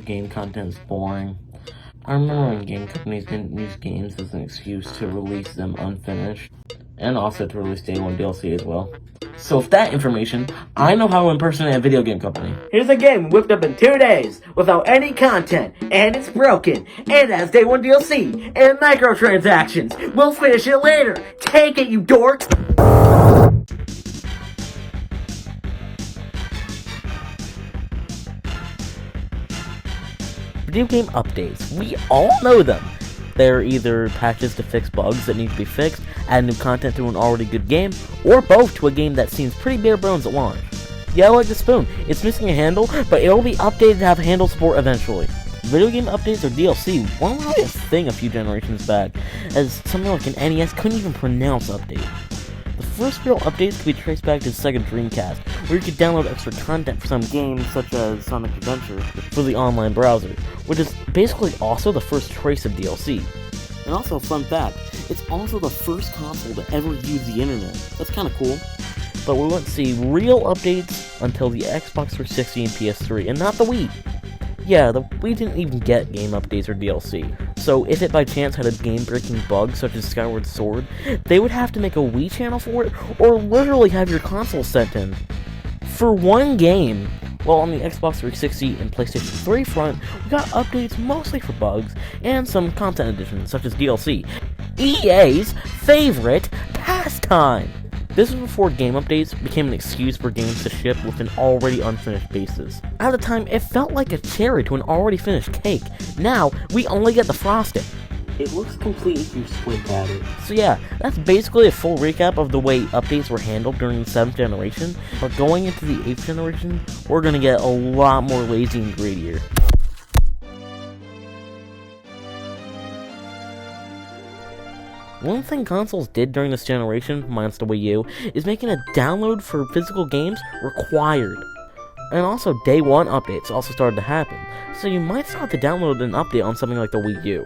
game content is boring. I remember when game companies didn't use games as an excuse to release them unfinished, and also to release day one DLC as well. So with that information, I know how to impersonate a video game company. Here's a game whipped up in 2 days, without any content, and it's broken, and has day one DLC, and microtransactions. We'll finish it later. Take it, you dork! Video game updates. We all know them. They're either patches to fix bugs that need to be fixed, add new content to an already good game, or both to a game that seems pretty bare bones at launch. Yeah, like the spoon. It's missing a handle, but it'll be updated to have handle support eventually. Video game updates or DLC weren't really a thing a few generations back, as something like an NES couldn't even pronounce update. The first real updates could be traced back to the Sega Dreamcast, where you could download extra content for some games such as Sonic Adventure for the online browser, which is basically also the first trace of DLC. And also, fun fact, it's also the first console to ever use the internet. That's kinda cool. But we won't see real updates until the Xbox 360 and PS3, and not the Wii. Yeah, the Wii didn't even get game updates or DLC, so if it by chance had a game-breaking bug such as Skyward Sword, they would have to make a Wii channel for it, or literally have your console sent in. For one game, well, on the Xbox 360 and PlayStation 3 front, we got updates mostly for bugs, and some content additions such as DLC. EA's favorite pastime! This was before game updates became an excuse for games to ship with an already unfinished basis. At the time, it felt like a cherry to an already finished cake. Now, we only get the frosting. It looks complete if you squint at it. So yeah, that's basically a full recap of the way updates were handled during the 7th generation, but going into the 8th generation, we're gonna get a lot more lazy and greedier. One thing consoles did during this generation, minus the Wii U, is making a download for physical games required. And also, day one updates also started to happen, so you might still have to download an update on something like the Wii U.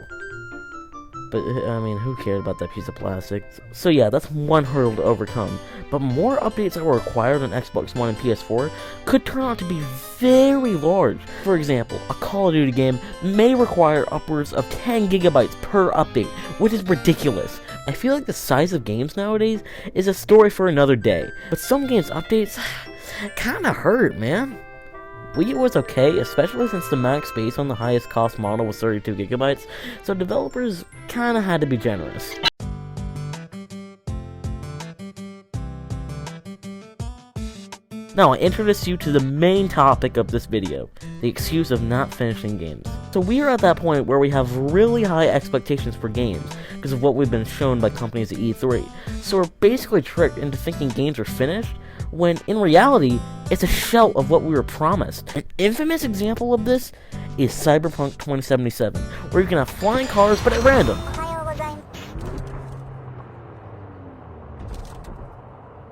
But, I mean, who cared about that piece of plastic? So yeah, that's one hurdle to overcome. But more updates that were required on Xbox One and PS4 could turn out to be very large. For example, a Call of Duty game may require upwards of 10 gigabytes per update, which is ridiculous. I feel like the size of games nowadays is a story for another day. But some games' updates kinda hurt, man. Wii U was okay, especially since the max space on the highest cost model was 32 gigabytes, so developers kinda had to be generous. Now I introduce you to the main topic of this video, the excuse of not finishing games. So we are at that point where we have really high expectations for games, because of what we've been shown by companies at E3, so we're basically tricked into thinking games are finished, when in reality, it's a shell of what we were promised. An infamous example of this is Cyberpunk 2077, where you can have flying cars but at random.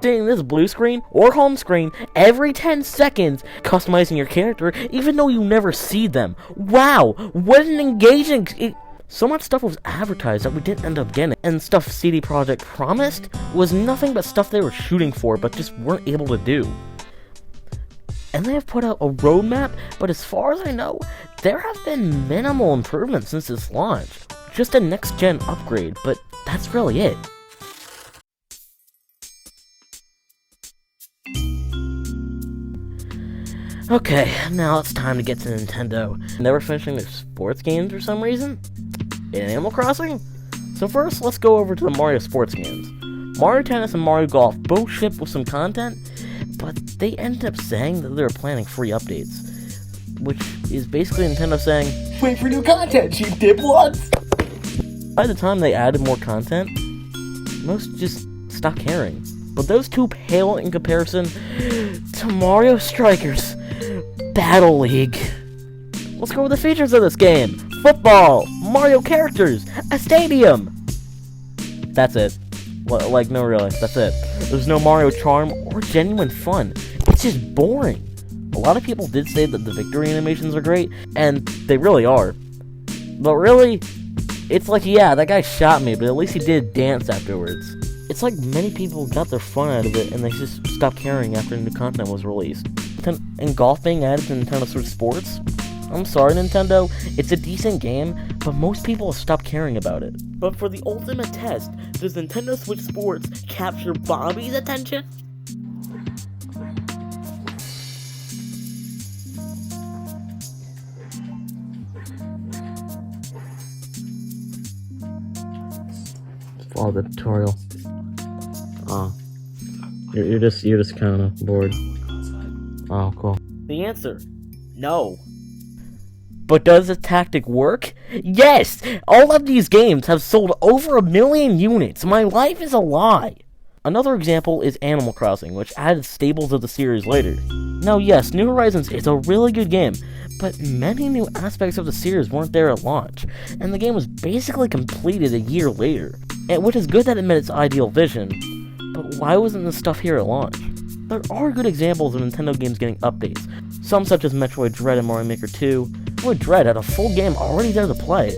Seeing this blue screen or home screen every 10 seconds, customizing your character even though you never see them. Wow, what an engaging... So much stuff was advertised that we didn't end up getting, and stuff CD Projekt promised was nothing but stuff they were shooting for but just weren't able to do. And they have put out a roadmap, but as far as I know, there have been minimal improvements since its launch. Just a next-gen upgrade, but that's really it. Okay, now it's time to get to Nintendo. Never finishing their sports games for some reason? In Animal Crossing? So first, let's go over to the Mario sports games. Mario Tennis and Mario Golf both ship with some content, but they ended up saying that they were planning free updates. Which is basically Nintendo saying, Wait for new content, you dipwads! By the time they added more content, most just stopped caring. But those two pale in comparison to Mario Strikers Battle League. Let's go over the features of this game. Football, Mario characters, a stadium. That's it. Like, no, really, that's it. There's no Mario charm or genuine fun. It's just boring. A lot of people did say that the victory animations are great, and they really are. But really, it's like, yeah, that guy shot me, but at least he did dance afterwards. It's like many people got their fun out of it, and they just stopped caring after new content was released. And golf being added to Nintendo Switch Sports? I'm sorry, Nintendo, it's a decent game, but most people have stopped caring about it. But for the ultimate test, does Nintendo Switch Sports capture Bobby's attention? Follow the tutorial. Oh. You're just kind of bored. Oh, cool. The answer, no. But does the tactic work? Yes! All of these games have sold over 1 million units. My life is a lie. Another example is Animal Crossing, which added staples of the series later. Now yes, New Horizons is a really good game, but many new aspects of the series weren't there at launch, and the game was basically completed a year later. And which is good that it met its ideal vision, but why wasn't this stuff here at launch? There are good examples of Nintendo games getting updates, some such as Metroid Dread and Mario Maker 2. Metroid Dread had a full game already there to play,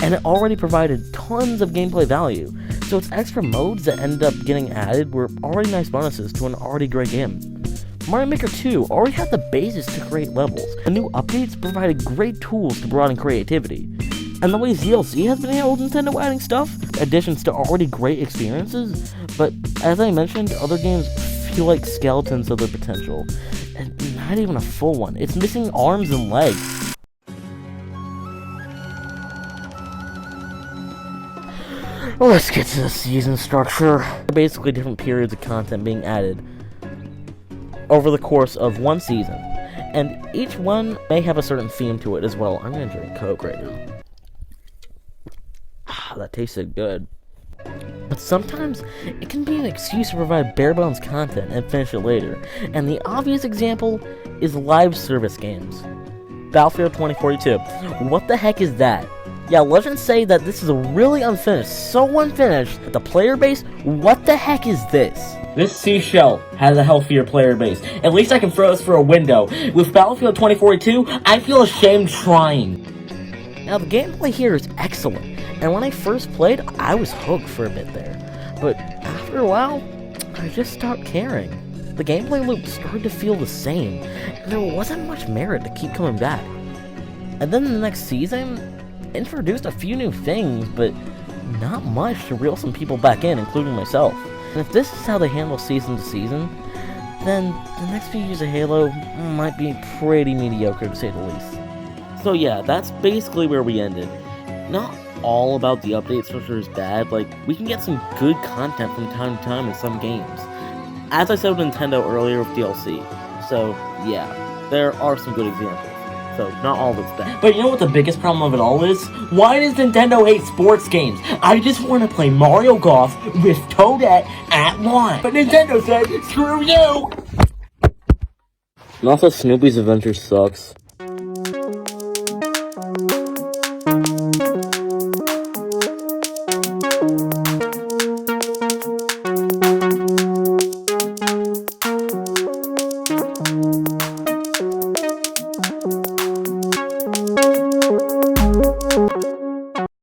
and it already provided tons of gameplay value, so its extra modes that ended up getting added were already nice bonuses to an already great game. Mario Maker 2 already had the basis to create levels, and new updates provided great tools to broaden creativity. And the way DLC has been handled, Nintendo adding stuff, additions to already great experiences, but as I mentioned, other games feel like skeletons of their potential, and not even a full one. It's missing arms and legs. Let's get to the season structure. Basically different periods of content being added over the course of one season, and each one may have a certain theme to it as well. I'm gonna drink Coke right now. That tasted good. But sometimes, it can be an excuse to provide bare-bones content and finish it later, and the obvious example is live service games. Battlefield 2042. What the heck is that? Yeah, legends say that this is a really unfinished, so unfinished, that the player base, what the heck is this? This seashell has a healthier player base. At least I can throw this through a window. With Battlefield 2042, I feel ashamed trying. Now, the gameplay here is excellent, and when I first played, I was hooked for a bit there. But after a while, I just stopped caring. The gameplay loop started to feel the same, and there wasn't much merit to keep coming back. And then the next season introduced a few new things, but not much to reel some people back in, including myself. And if this is how they handle season to season, then the next few years of Halo might be pretty mediocre to say the least. So yeah, that's basically where we ended. Not all about the update structure is bad, like, we can get some good content from time to time in some games. As I said with Nintendo earlier with DLC, so yeah, there are some good examples. So, not all of it's bad. But you know what the biggest problem of it all is? Why does Nintendo hate sports games? I just want to play Mario Golf with Toadette at launch. But Nintendo said, screw you! And also, Snoopy's Adventure sucks.